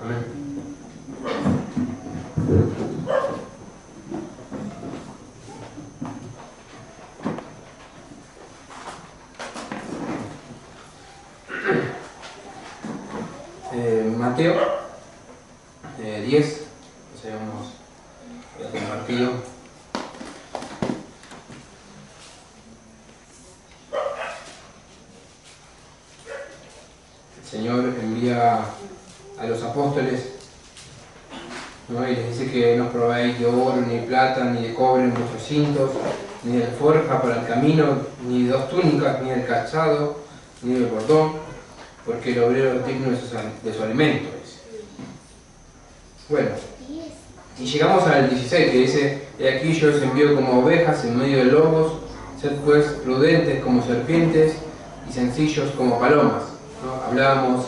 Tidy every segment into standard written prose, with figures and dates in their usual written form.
Amén. Mateo 10, entonces hemos compartido. El Señor envía a los apóstoles, ¿no? Y les dice que no probéis de oro, ni de plata, ni de cobre en vuestros cintos, ni de alforja para el camino, ni de 2 túnicas, ni del calzado, ni del bordón, porque el obrero es digno de su alimento. Bueno, y llegamos al 16, que dice: he aquí yo os envío como ovejas en medio de lobos, sed pues prudentes como serpientes y sencillos como palomas, ¿no? Hablábamos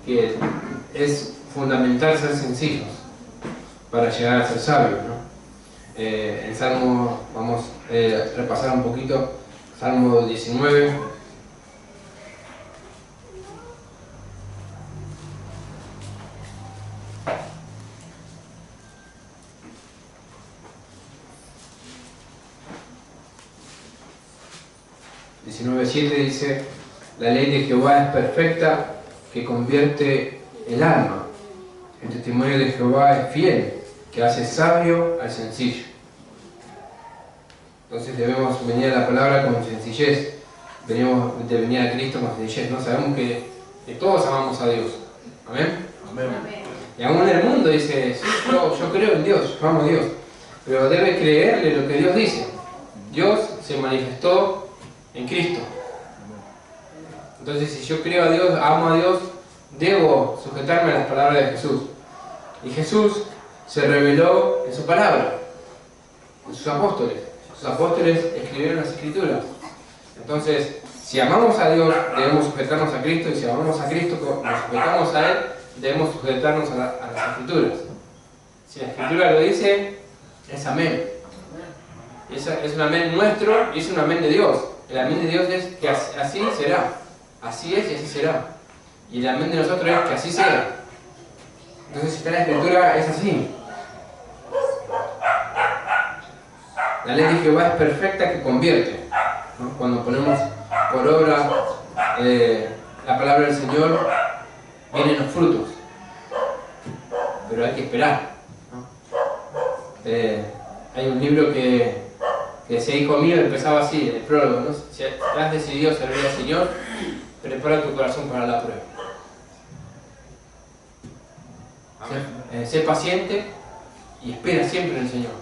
que es fundamental ser sencillos para llegar a ser sabios, ¿no? En Salmo, vamos a repasar un poquito, Salmo 19. Dice: la ley de Jehová es perfecta, que convierte el alma. El testimonio de Jehová es fiel, que hace sabio al sencillo. Entonces debemos venir a la palabra con sencillez, debemos de venir a Cristo con sencillez, ¿no? Sabemos que todos amamos a Dios. ¿Amén? Amén. Y aún en el mundo dice: sí, yo creo en Dios, yo amo a Dios, pero debe creerle lo que Dios dice. Dios se manifestó en Cristo. Entonces, si yo creo a Dios, amo a Dios, debo sujetarme a las palabras de Jesús. Y Jesús se reveló en su palabra, en sus apóstoles. Sus apóstoles escribieron las Escrituras. Entonces, si amamos a Dios, debemos sujetarnos a Cristo, y si amamos a Cristo, nos sujetamos a Él, debemos sujetarnos a las Escrituras. Si la Escritura lo dice, es amén. Es un amén nuestro y es un amén de Dios. El amén de Dios es que así será. Así es y así será. Y el amén de nosotros es que así sea. Entonces, si está en la Escritura, es así. La ley de Jehová es perfecta, que convierte, ¿no? Cuando ponemos por obra la palabra del Señor, vienen los frutos. Pero hay que esperar, ¿no? Hay un libro que decía: hijo mío, empezaba así, el prólogo, ¿no? Si has decidido servir al Señor, prepara tu corazón para la prueba. Sé paciente y espera siempre en el Señor.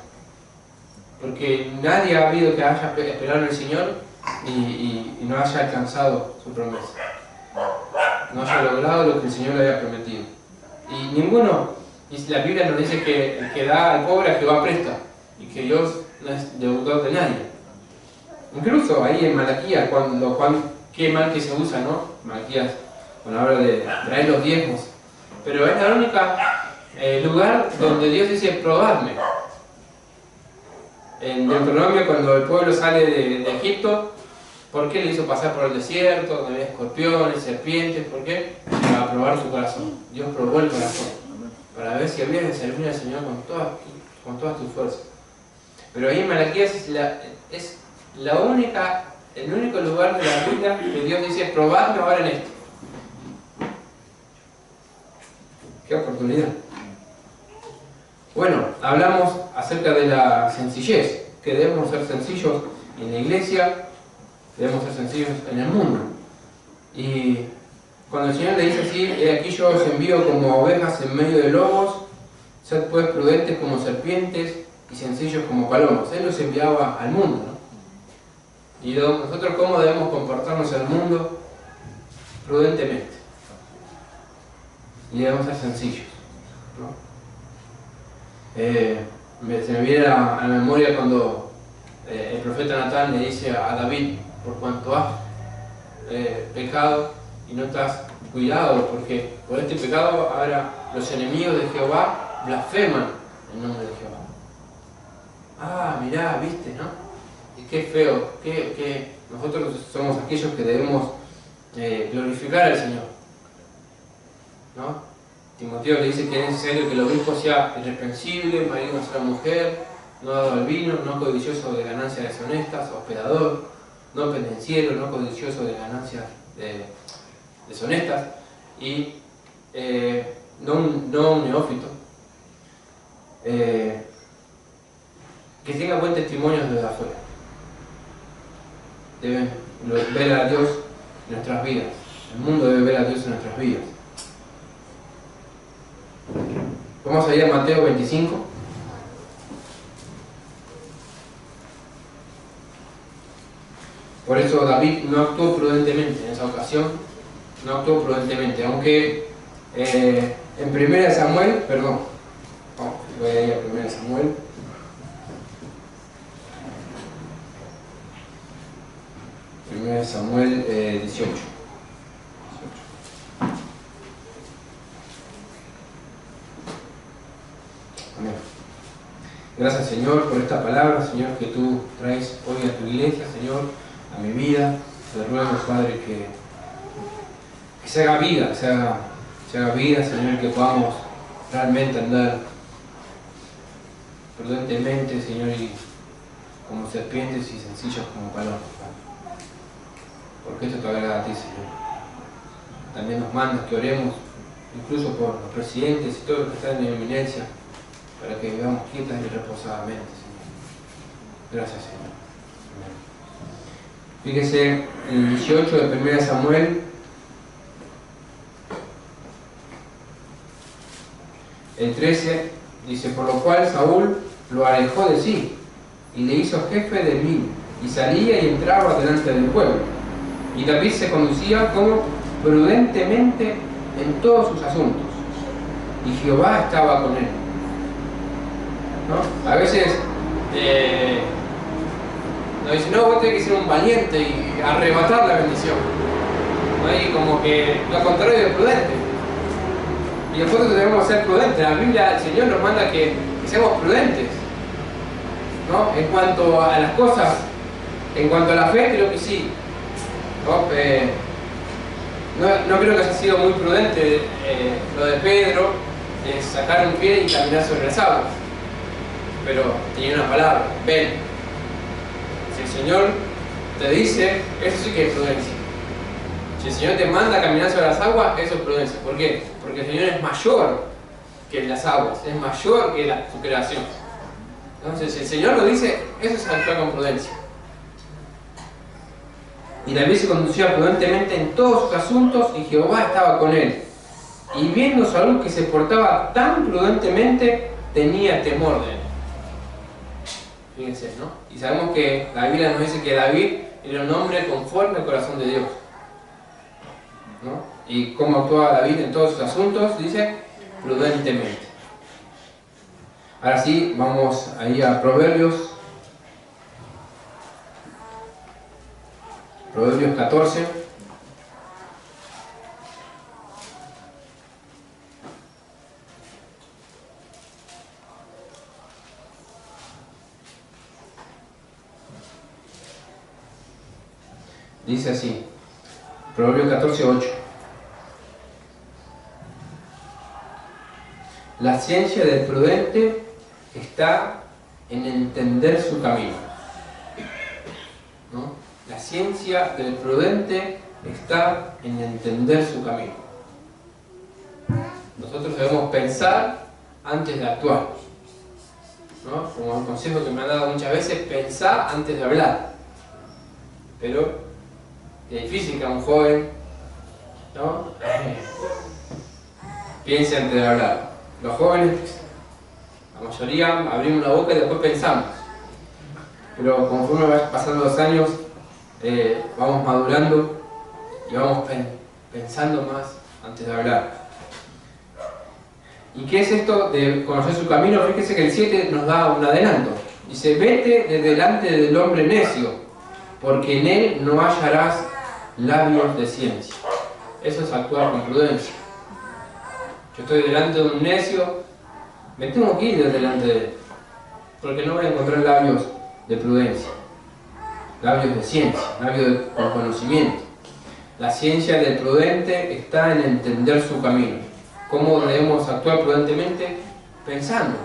Porque nadie ha habido que haya esperado en el Señor y no haya alcanzado su promesa. No haya logrado lo que el Señor le había prometido. Y ninguno, y la Biblia nos dice que el que da al pobre a Jehová presta, y que Dios no es deudor de nadie. Incluso ahí en Malaquías, qué mal que se usa, ¿no? Malaquías, cuando habla de traer los diezmos. Pero es la única lugar donde Dios dice: probadme. En Deuteronomio, cuando el pueblo sale de Egipto, ¿por qué le hizo pasar por el desierto, donde había escorpiones, serpientes? ¿Por qué? Para probar su corazón. Dios probó el corazón, para ver si había de servir al Señor con todas tus fuerzas. Pero ahí en Malaquías es el único lugar de la Biblia que Dios dice: probadme ahora en esto. ¡Qué oportunidad! Bueno, hablamos acerca de la sencillez, que debemos ser sencillos en la iglesia, debemos ser sencillos en el mundo. Y cuando el Señor le dice así: he aquí yo os envío como ovejas en medio de lobos, sed pues prudentes como serpientes y sencillos como palomas. Él los enviaba al mundo, ¿no? Y nosotros, ¿cómo debemos comportarnos en el mundo? Prudentemente. Y debemos ser sencillos, ¿no? Se me viene a la memoria cuando el profeta Natán le dice a David: por cuanto has pecado y no estás cuidado, porque por este pecado ahora los enemigos de Jehová blasfeman el nombre de Jehová. Ah, mirá, viste, ¿no? Y qué feo, que nosotros somos aquellos que debemos glorificar al Señor. ¿no? Timoteo le dice que es necesario que el obispo sea irreprensible, marido de una sola mujer, no dado al vino, no codicioso de ganancias deshonestas, hospedador, no pendenciero, no codicioso de ganancias deshonestas, y no un neófito, que tenga buen testimonio desde afuera. Deben ver a Dios en nuestras vidas. El mundo debe ver a Dios en nuestras vidas. Vamos a ir a Mateo 25. Por eso David no actuó prudentemente en esa ocasión, no actuó prudentemente, aunque en 1 Samuel, perdón, voy a ir a 1 Samuel. Samuel 18. Amén. Gracias, Señor, por esta palabra, Señor, que tú traes hoy a tu iglesia, Señor, a mi vida. Te ruego, Padre, que se haga vida, se haga vida, Señor, que podamos realmente andar prudentemente, Señor, y como serpientes y sencillos como palomas, porque esto te agrada a ti, Señor. También nos mandas que oremos, incluso por los presidentes y todos los que están en eminencia, para que vivamos quietas y reposadamente, Señor. Gracias, Señor. Amén. Fíjese en el 18 de 1 Samuel, el 13, dice: por lo cual Saúl lo alejó de sí, y le hizo jefe de mil, y salía y entraba delante del pueblo. Y David se conducía como prudentemente en todos sus asuntos, y Jehová estaba con él. ¿No? A veces nos dicen: no, vos tenés que ser un valiente y arrebatar la bendición, ¿no? Y como que lo contrario de prudente. Y nosotros debemos ser prudentes. La Biblia, el Señor nos manda que seamos prudentes, ¿no? En cuanto a las cosas, en cuanto a la fe, creo que sí. No creo que haya sido muy prudente lo de Pedro, de sacar un pie y caminar sobre las aguas. Pero tenía una palabra: ven. Si el Señor te dice, eso sí que es prudencia. Si el Señor te manda a caminar sobre las aguas, eso es prudencia. ¿Por qué? Porque el Señor es mayor que las aguas, es mayor que su creación. Entonces, si el Señor lo dice, eso es actuar con prudencia. Y David se conducía prudentemente en todos sus asuntos, y Jehová estaba con él. Y viendo Saúl que se portaba tan prudentemente, tenía temor de él. Fíjense, ¿no? Y sabemos que la Biblia nos dice que David era un hombre conforme al corazón de Dios, ¿no? Y cómo actuaba David en todos sus asuntos, dice, prudentemente. Ahora sí, vamos ahí a Proverbios 14. Dice así, Proverbios 14:8. La ciencia del prudente está en entender su camino, ¿no? La ciencia del prudente está en entender su camino. Nosotros debemos pensar antes de actuar, ¿no? Como un consejo que me han dado muchas veces: pensar antes de hablar. Pero es difícil que a un joven, ¿no?, piense antes de hablar. Los jóvenes, la mayoría, abrimos la boca y después pensamos. Pero conforme van pasando los años, vamos madurando y vamos pensando más antes de hablar. ¿Y qué es esto de conocer su camino? Fíjese que el 7 nos da un adelanto. Dice: vete de delante del hombre necio, porque en él no hallarás labios de ciencia. Eso es actuar con prudencia. Yo estoy delante de un necio, me tengo que ir delante de él, porque no voy a encontrar labios de prudencia, labios de ciencia, labios de conocimiento. La ciencia del prudente está en entender su camino. cómo debemos actuar prudentemente, pensando,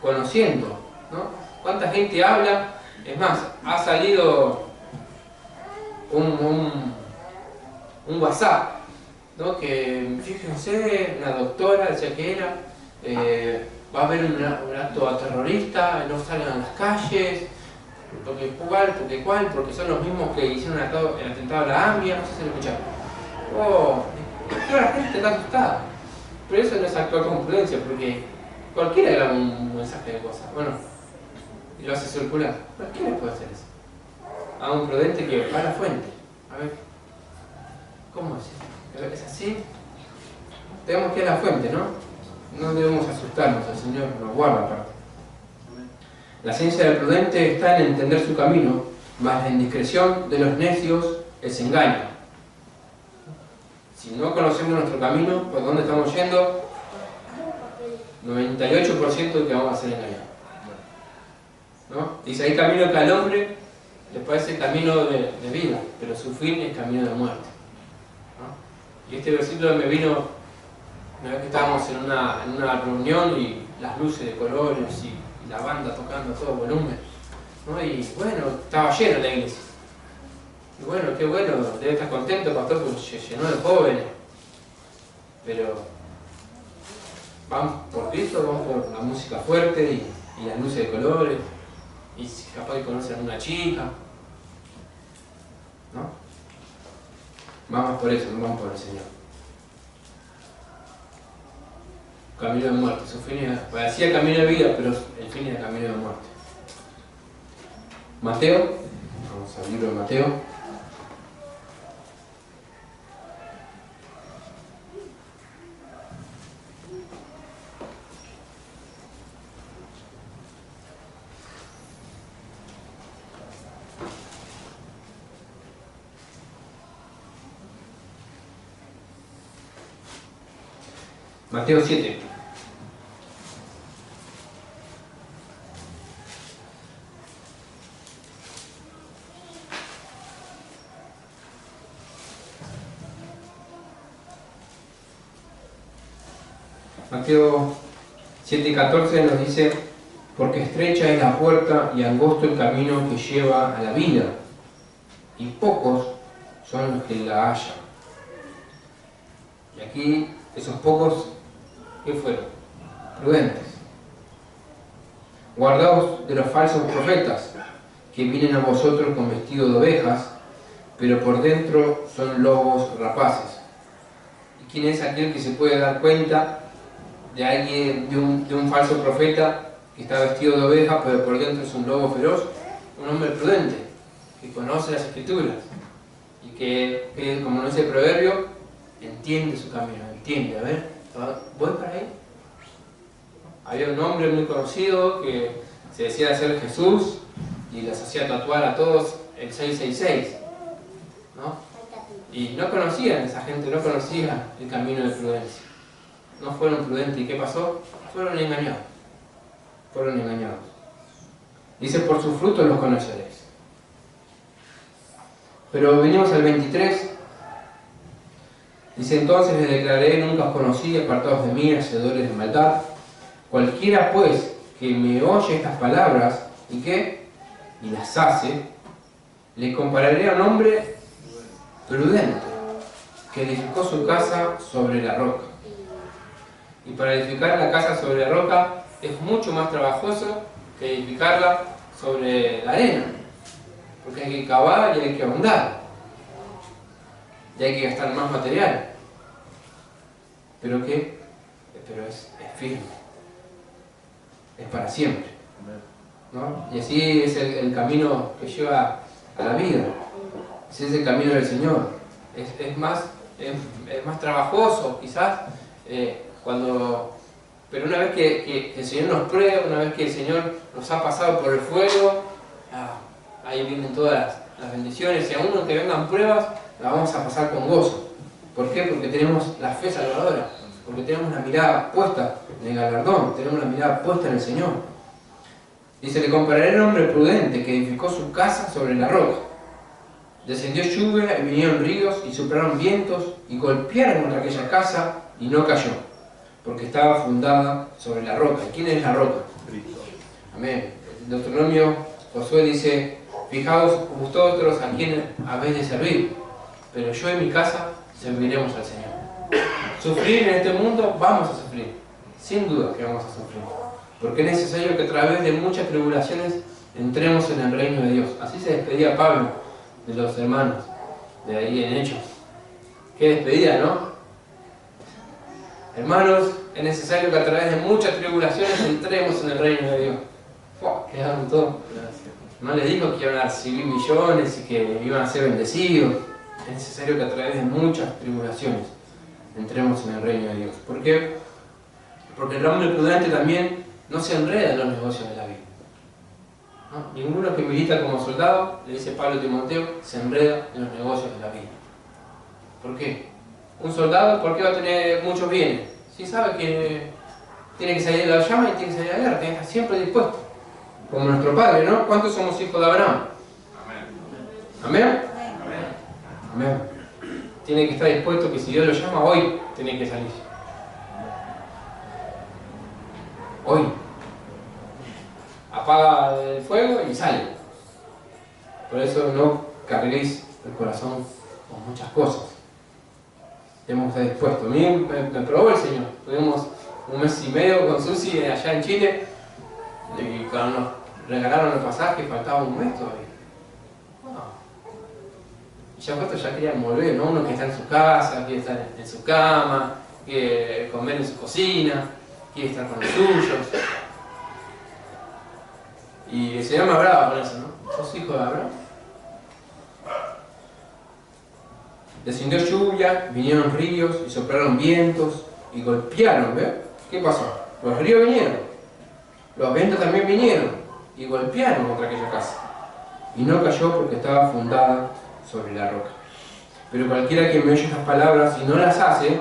conociendo, ¿no? ¿Cuánta gente habla? Es más, ha salido un WhatsApp, ¿no? Que fíjense, una doctora decía que era, va a haber un acto terrorista, no salgan a las calles, porque son los mismos que hicieron el atentado a la AMIA, no sé si lo escucharon. Oh, toda la gente está asustada. Pero eso no es actuar con prudencia, porque cualquiera graba un mensaje de cosas, bueno, y lo hace circular. Cualquiera puede hacer eso. A un prudente que va a la fuente. A ver, ¿cómo es? ¿Es así? Tenemos que ir a la fuente, ¿no? No debemos asustarnos, el Señor nos guarda aparte. La ciencia del prudente está en entender su camino, mas la indiscreción de los necios es engaño. Si no conocemos nuestro camino, ¿por dónde estamos yendo? 98% de que vamos a ser engañados, ¿no? Dice, hay camino que al hombre le parece camino de vida, pero su fin es camino de muerte, ¿no? Y este versículo me vino una vez que estábamos en una reunión y las luces de colores y la banda tocando a todo volumen, ¿no? Y bueno, estaba llena la iglesia. Y bueno, qué bueno, debe estar contento, pastor, porque se llenó de jóvenes. Pero vamos por Cristo, vamos por la música fuerte y las luces de colores, y si capaz que conocen a una chica, ¿no? Vamos por eso, no vamos por el Señor. Camino de muerte, su fin era, parecía camino de vida, pero el fin era camino de muerte. Mateo, vamos al libro de Mateo. Mateo 7. Mateo 7:14 nos dice, porque estrecha es la puerta y angosto el camino que lleva a la vida, y pocos son los que la hallan. Y aquí, esos pocos, ¿qué fueron? Prudentes. Guardaos de los falsos profetas, que vienen a vosotros con vestido de ovejas, pero por dentro son lobos rapaces. ¿Y quién es aquel que se puede dar cuenta de alguien, de un falso profeta que está vestido de oveja, pero por dentro es un lobo feroz? Un hombre prudente, que conoce las escrituras y que como no dice el proverbio, entiende su camino, entiende, a ver, ¿voy para ahí? Había un hombre muy conocido que se decía ser Jesús y les hacía tatuar a todos el 666, ¿no? Y no conocían, esa gente no conocía el camino de prudencia. No fueron prudentes. ¿Y qué pasó? Fueron engañados. Fueron engañados. Dice, por sus frutos los conoceréis. Pero venimos al 23. Dice, entonces les declaré, nunca os conocí, apartados de mí, hacedores de maldad. Cualquiera pues que me oye estas palabras, ¿y qué? Y las hace, le compararé a un hombre prudente, que edificó su casa sobre la roca. Y para edificar la casa sobre la roca es mucho más trabajoso que edificarla sobre la arena, porque hay que cavar y hay que ahondar, y hay que gastar más material. ¿Pero qué? Pero es firme, es para siempre, ¿no? Y así es el camino que lleva a la vida. Ese es el camino del Señor. Es más trabajoso, quizás, pero una vez que el Señor nos prueba, una vez que el Señor nos ha pasado por el fuego, ahí vienen todas las bendiciones, y aún aunque vengan pruebas, las vamos a pasar con gozo. ¿Por qué? Porque tenemos la fe salvadora, porque tenemos la mirada puesta en el galardón, tenemos la mirada puesta en el Señor. Dice, le compararé a un hombre prudente que edificó su casa sobre la roca. Descendió lluvia y vinieron ríos y soplaron vientos y golpearon contra aquella casa y no cayó, porque estaba fundada sobre la roca. ¿Y quién es la roca? Cristo. Amén. El Deuteronomio, Josué dice: fijaos vosotros a quién habéis de servir, pero yo y mi casa serviremos al Señor. Sufrir en este mundo, vamos a sufrir, sin duda que vamos a sufrir, porque es necesario que a través de muchas tribulaciones entremos en el reino de Dios. Así se despedía Pablo de los hermanos, de ahí en Hechos. Qué despedida, ¿no? Hermanos, es necesario que a través de muchas tribulaciones entremos en el reino de Dios. Quedaron todos. No les dijo que iban a recibir millones y que iban a ser bendecidos. Es necesario que a través de muchas tribulaciones entremos en el reino de Dios. ¿Por qué? Porque el hombre prudente también no se enreda en los negocios de la vida. ¿No? Ninguno que milita como soldado, le dice Pablo a Timoteo, se enreda en los negocios de la vida. ¿Por qué? Un soldado, ¿por qué va a tener muchos bienes? Si sabe que tiene que salir de la llama y tiene que salir a la guerra, tiene que estar siempre dispuesto. Como nuestro padre, ¿no? ¿Cuántos somos hijos de Abraham? Amén. ¿Amén? Amén. Tiene que estar dispuesto que si Dios lo llama, hoy tiene que salir. Hoy. Apaga el fuego y sale. Por eso no carguéis el corazón con muchas cosas. Tenemos que estar dispuestos. A mí me probó el Señor. Tuvimos un mes y medio con Susi allá en Chile y cuando nos regalaron el pasaje faltaba un mes todavía. Y ya querían volver, ¿no? Uno que está en su casa, quiere estar en su cama, quiere comer en su cocina, quiere estar con los suyos. Y el Señor me hablaba con eso, ¿no? ¿Sos hijo de Abraham? Descendió lluvia, vinieron ríos y soplaron vientos y golpearon, ¿ves? ¿Qué pasó? Los ríos vinieron, los vientos también vinieron y golpearon contra aquella casa. Y no cayó porque estaba fundada sobre la roca. Pero cualquiera que me oye estas palabras y no las hace,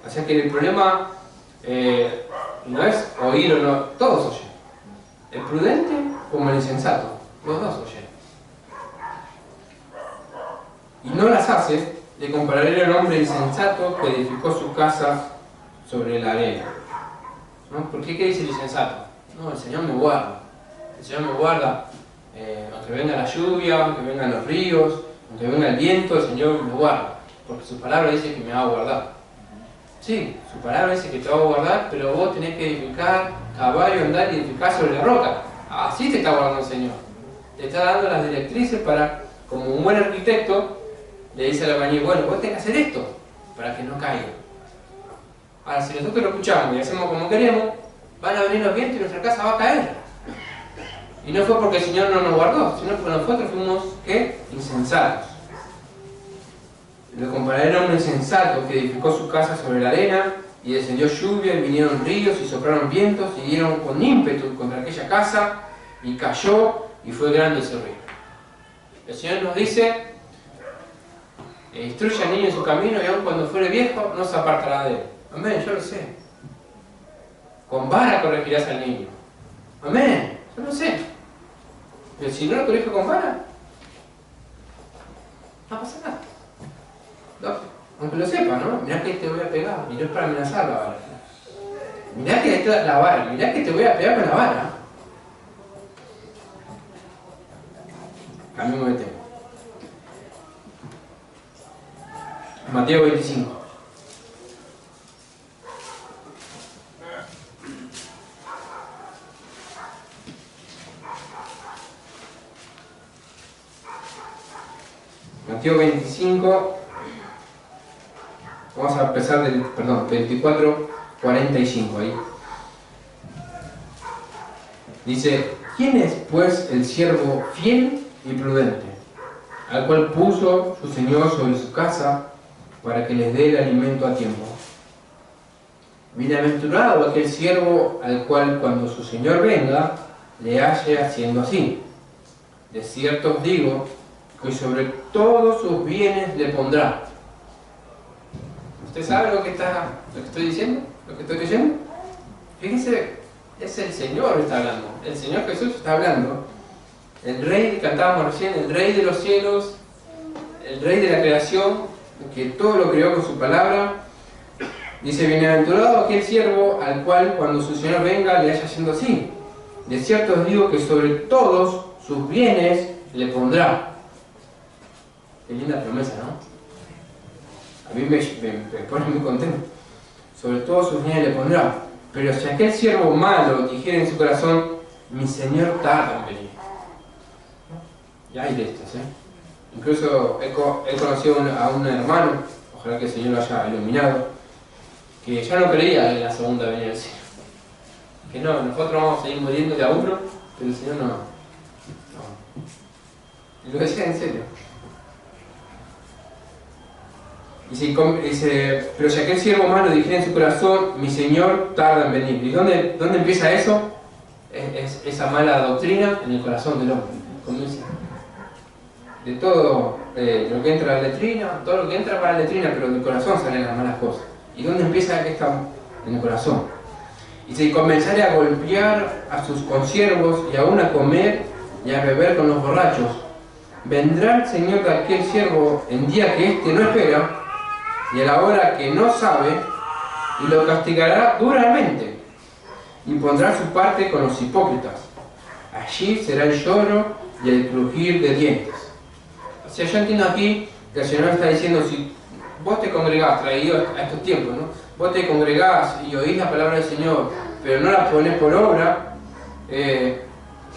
o sea que el problema no es oír o no, todos oyen. El prudente como el insensato, los dos oyen. Y no las hace, le compararé al hombre insensato que edificó su casa sobre la arena. ¿No? ¿Por qué? ¿Qué dice el insensato? No, el Señor me guarda. El Señor me guarda, aunque venga la lluvia, aunque vengan los ríos, aunque venga el viento, el Señor me guarda. Porque su palabra dice que me va a guardar. Sí, su palabra dice que te va a guardar, pero vos tenés que edificar, cavar y andar y edificar sobre la roca. Así te está guardando el Señor. Te está dando las directrices para, como un buen arquitecto, le dice al albañil, bueno, vos tenés que hacer esto para que no caiga. Ahora, si nosotros lo escuchamos y hacemos como queremos, van a venir los vientos y nuestra casa va a caer. Y no fue porque el Señor no nos guardó, sino porque nosotros fuimos, ¿qué? Insensatos. Le compararé a un hombre insensato que edificó su casa sobre la arena, y descendió lluvia, y vinieron ríos, y soplaron vientos, y dieron con ímpetu contra aquella casa, y cayó, y fue grande ese ruido. El Señor nos dice, instruye al niño en su camino, y aun cuando fuere viejo, no se apartará de él. Amén, yo lo sé. Con vara corregirás al niño. Amén, yo lo sé. Pero si no lo corrijo con vara, no pasa nada. Aunque lo sepa, ¿no? Mirá que te voy a pegar, y no es para amenazar la vara. Mirá que la vara, mirá que te voy a pegar con la vara. Cambiemos de tema. Mateo 25. Mateo 25. Vamos a empezar del, 24, 45 ahí. Dice, ¿quién es pues el siervo fiel y prudente, al cual puso su Señor sobre su casa para que les dé el alimento a tiempo? Bienaventurado aquel siervo al cual cuando su Señor venga, le halle haciendo así. De cierto os digo, que sobre todos sus bienes le pondrá. ¿Usted sabe lo que estoy diciendo? ¿Lo que estoy diciendo? Fíjense, es el Señor que está hablando. El Señor Jesús está hablando. El Rey que cantábamos recién, el Rey de los cielos, el Rey de la creación, que todo lo creó con su palabra, Dice, bienaventurado aquel siervo al cual cuando su señor venga le haya haciendo así. De cierto os digo que sobre todos sus bienes le pondrá. Qué linda promesa, ¿no? A mí me pone muy contento. Sobre todos sus bienes le pondrá. Pero si aquel siervo malo dijera en su corazón, mi señor tarda en venir. Y hay de estas, Incluso he conocido a un hermano, ojalá que el Señor lo haya iluminado, que ya no creía en la segunda venida del Señor. Que no, nosotros vamos a seguir muriendo de a uno, pero el Señor no. Y lo decía en serio. Dice, pero si aquel siervo malo dijera en su corazón, mi Señor tarda en venir. ¿Y dónde empieza eso? Es esa mala doctrina en el corazón del hombre. Comienza de todo lo que entra a la letrina, todo lo que entra para la letrina, pero del corazón salen las malas cosas. ¿Y dónde empieza esta? En el corazón. Y si comenzare a golpear a sus consiervos y aún a comer y a beber con los borrachos, vendrá el Señor de aquel siervo en día que éste no espera y a la hora que no sabe, y lo castigará duramente y pondrá su parte con los hipócritas. Allí será el lloro y el crujir de dientes. O sea, yo entiendo aquí que el Señor está diciendo, si vos te congregás, traído a estos tiempos, ¿no? Vos te congregás y oís la palabra del Señor, pero no la ponés por obra, el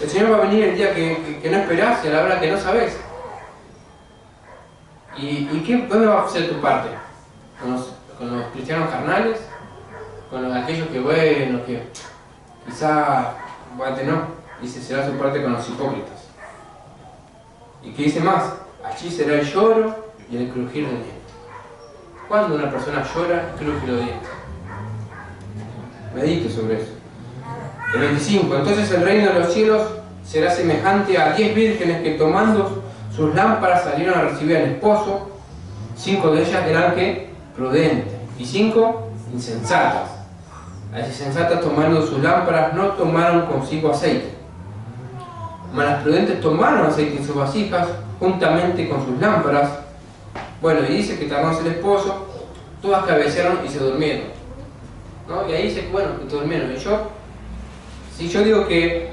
Señor va a venir el día que no esperás y a la hora que no sabés. ¿Dónde va a ser tu parte? ¿Con los cristianos carnales? ¿Con aquellos que, bueno, que quizá, no? Dice, será su parte con los hipócritas. ¿Y qué dice más? Allí será el lloro y el crujir de dientes. ¿Cuándo una persona llora y cruje los dientes? Medite sobre eso. El 25. Entonces el reino de los cielos será semejante a 10 vírgenes que tomando sus lámparas salieron a recibir al esposo. 5 de ellas eran que prudentes y 5 insensatas. Las insensatas tomando sus lámparas no tomaron consigo aceite. Mas las prudentes tomaron aceite en sus vasijas juntamente con sus lámparas. Bueno, y dice que tardándose el esposo, todas cabecearon y se durmieron, ¿no? Y ahí dice que bueno, que se durmieron. Y yo digo que,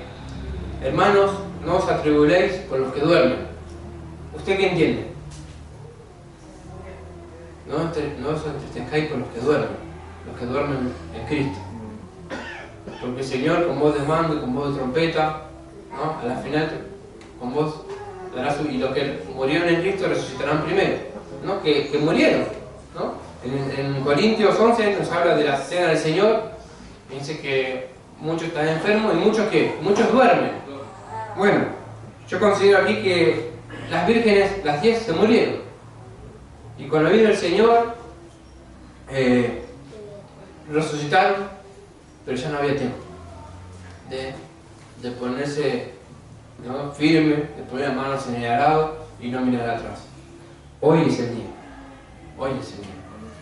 hermanos, no os atribuléis por los que duermen. ¿Usted qué entiende? No os entristezcáis por los que duermen en Cristo. Porque el Señor con voz de mando y con voz de trompeta, ¿no? A la final con voz dará y los que murieron en Cristo resucitarán primero, ¿no? Que murieron, ¿no? En Corintios 11 nos habla de la cena del Señor, y dice que muchos están enfermos y muchos duermen. Bueno, yo considero aquí que las vírgenes, las 10 se murieron, y con la vida del Señor resucitaron, pero ya no había tiempo de ponerse, ¿no?, firme, de poner las manos en el arado y no mirar atrás. Hoy es el día. Hoy es el día.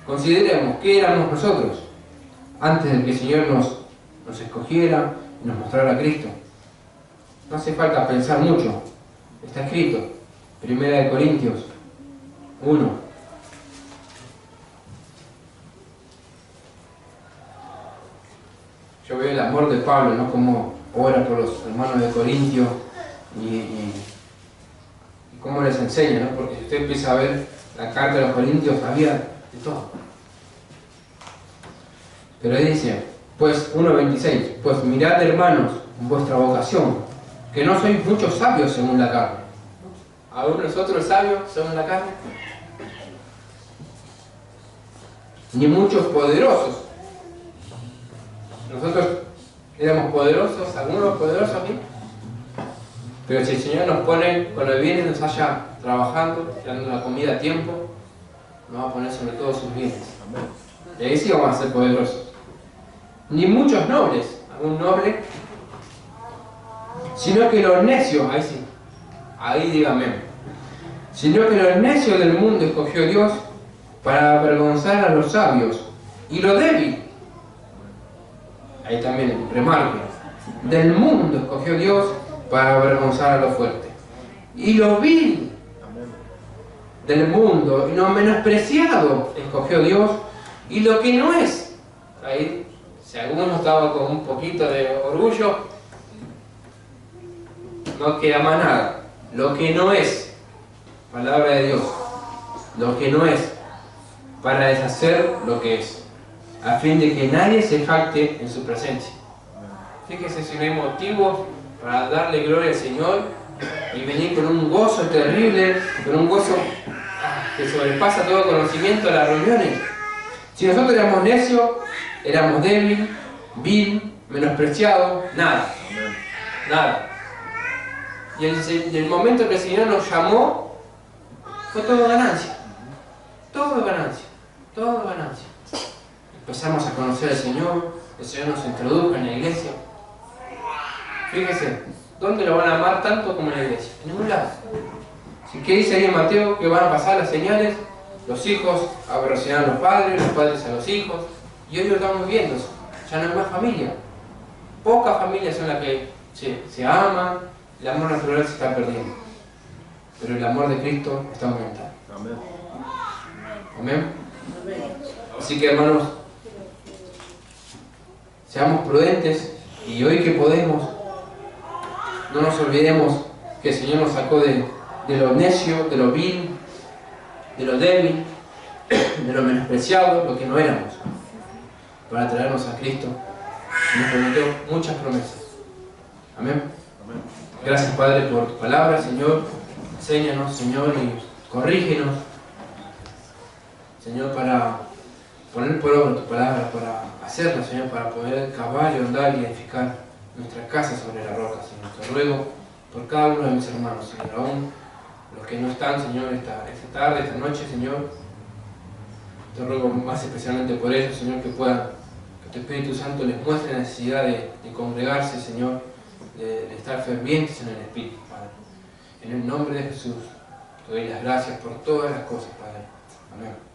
Consideremos qué éramos nosotros antes de que el Señor nos escogiera y nos mostrara a Cristo. No hace falta pensar mucho. Está escrito, 1 Corintios 1. Yo veo el amor de Pablo, ¿no?, como ora por los hermanos de Corintio y cómo les enseña, ¿no? Porque si usted empieza a ver la carta de los Corintios, había de todo. Pero ahí dice, pues 1.26, pues mirad, hermanos, vuestra vocación, que no sois muchos sabios según la carne. ¿Aún nosotros sabios según la carne? Ni muchos poderosos. Nosotros éramos poderosos, algunos poderosos aquí. Pero si el Señor nos pone, cuando viene nos haya trabajando, dando la comida a tiempo, nos va a poner sobre todo sus bienes. Y ahí sí vamos a ser poderosos. Ni muchos nobles, algún noble, sino que los necios, ahí sí, ahí dígame, sino que los necios del mundo escogió Dios para avergonzar a los sabios, y lo débil, ahí también remarque, del mundo escogió Dios para avergonzar a lo fuerte, y lo vil del mundo y lo menospreciado escogió Dios, Y lo que no es, ahí, si alguno estaba con un poquito de orgullo, no queda más nada. Lo que no es, palabra de Dios, lo que no es, para deshacer lo que es, a fin de que nadie se jacte en su presencia. Fíjese si no hay motivos para darle gloria al Señor y venir con un gozo terrible, con un gozo que sobrepasa todo conocimiento a las reuniones. Si nosotros éramos necios, éramos débiles, vil, menospreciados, nada. Nada. Y el momento que el Señor nos llamó, fue todo ganancia. Todo ganancia. Todo ganancia. Empezamos a conocer al Señor, el Señor nos introdujo en la iglesia. Fíjese, ¿dónde lo van a amar tanto como en la iglesia? En ningún lado. ¿Qué dice ahí en Mateo? Que van a pasar las señales, los hijos aborrecerán a los padres a los hijos, y hoy lo estamos viendo, ya no hay más familia. Pocas familias son las que se aman, el amor natural se está perdiendo, pero el amor de Cristo está aumentando. Amén. Amén. Así que, hermanos, seamos prudentes, y hoy que podemos, no nos olvidemos que el Señor nos sacó de lo necio, de lo vil, de lo débil, de lo menospreciado, lo que no éramos, para traernos a Cristo. Nos prometió muchas promesas. Amén. Gracias, Padre, por tu palabra, Señor. Enséñanos, Señor, y corrígenos, Señor, para poner por obra tu palabra, para hacerla, Señor, para poder cavar y ahondar y edificar nuestra casa sobre la roca, Señor. Te ruego por cada uno de mis hermanos, Señor, aún los que no están, Señor, esta tarde, esta noche, Señor. Te ruego más especialmente por ellos, Señor, que puedan, que tu Espíritu Santo les muestre la necesidad de congregarse, Señor, de estar fervientes en el Espíritu, Padre. En el nombre de Jesús, te doy las gracias por todas las cosas, Padre. Amén.